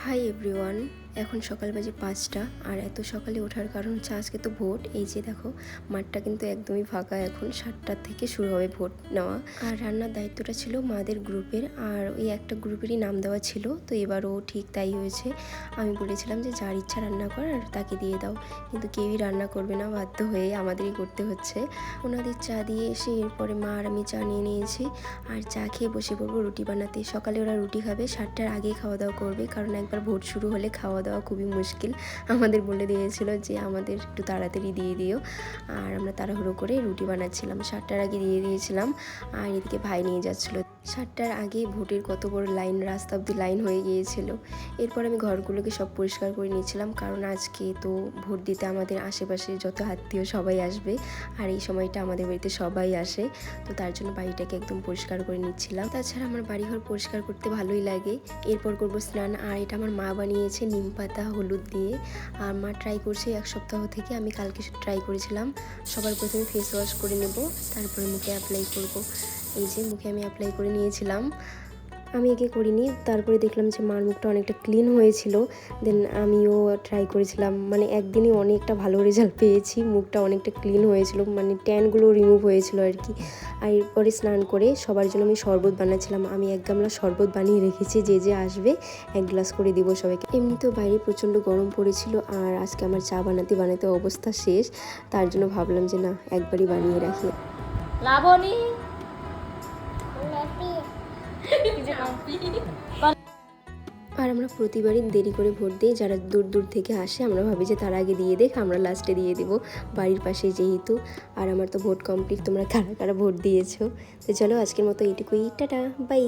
Hi everyone, এখন সকাল বাজে 5টা। আর এত সকালে ওঠার কারণ হচ্ছে আজকে তো ভোট। এই যে দেখো, মাঠটা কিন্তু একদমই ফাঁকা। এখন 7টার থেকে শুরু হবে ভোট নেওয়া। আর রান্নার দায়িত্বটা ছিল মাদের গ্রুপের, আর ওই একটা গ্রুপেরই নাম দেওয়া ছিল। তো এবারও ঠিক তাই হয়েছে। আমি বলেছিলাম যে যার ইচ্ছা রান্না কর আর তাকে দিয়ে দাও, কিন্তু কেউই রান্না করবে না, বাধ্য হয়ে আমাদেরই করতে হচ্ছে। ওনাদের চা দিয়ে এসে এরপরে মা আর আমি চা নিয়ে নিয়েছি, আর চা খেয়ে বসে পড়বো রুটি বানাতে। সকালে ওরা রুটি খাবে, 7টার আগেই খাওয়া দাওয়া করবে, কারণ একবার ভোট শুরু হলে খাওয়া দাওয়া খুবই মুশকিল। আমাদের বলে দিয়েছিল যে আমাদের একটু তাড়াতাড়ি দিয়ে দিও, আর আমরা তাড়াহুড়ো করে রুটি বানাচ্ছিলাম। 7টার আগে দিয়ে দিয়েছিলাম, আর এদিকে ভাই নিয়ে যাচ্ছিলো। 7টার আগেই ভোটের কত বড় লাইন, রাস্তা অব্দি লাইন হয়ে গিয়েছিল। এরপর আমি ঘরগুলোকে সব পরিষ্কার করে নিয়েছিলাম, কারণ আজকে তো ভোট দিতে আমাদের আশেপাশে যত আত্মীয় সবাই আসবে, আর এই সময়টা আমাদের বাড়িতে সবাই আসে। তো তার জন্য বাড়িটাকে একদম পরিষ্কার করে নিচ্ছিলাম। তাছাড়া আমার বাড়িঘর পরিষ্কার করতে ভালোই লাগে। এরপর করবো স্নান, আর এটা আমার মা বানিয়েছে নিম পাতা হলুদ দিয়ে। আর মা ট্রাই করছে 1 সপ্তাহ থেকে, আমি কালকে ট্রাই করেছিলাম। সবার প্রথমে ফেস ওয়াশ করে নেব, তারপরে মুখে অ্যাপ্লাই করব। এই যে মুখে আমি অ্যাপ্লাই করে নিয়েছিলাম। আমি একে করিনি, তারপরে দেখলাম যে মার মুখটা অনেকটা ক্লিন হয়েছিল। দেন আমিও ট্রাই করেছিলাম, মানে একদিনই অনেকটা ভালো রেজাল্ট পেয়েছি। মুখটা অনেকটা ক্লিন হয়েছিল, মানে ট্যানগুলো রিমুভ হয়েছিল আর কি। আর এরপরে স্নান করে সবার জন্য আমি শরবত বানাচ্ছিলাম। আমি 1 গামলা শরবত বানিয়ে রেখেছি, যে যে আসবে 1 গ্লাস করে দিব সবাইকে। এমনিতেও বাইরে প্রচণ্ড গরম পড়েছিল, আর আজকে আমার চা বানাতে বানাতে অবস্থা শেষ। তার জন্য ভাবলাম যে না, একবারই বানিয়ে রাখি। লাবণী আর আমরা প্রতিবারই দেরি করে ভোট দিই। যারা দূর দূর থেকে আসে আমরা ভাবি যে তারা আগে দিয়ে দেখ, আমরা লাস্টে দিয়ে দেবো, বাড়ির পাশে যেহেতু। আর আমার তো ভোট কমপ্লিট। তোমরা কারা কারা ভোট দিয়েছো? তো চলো আজকের মতো এইটুকুই, টাটা, বাই।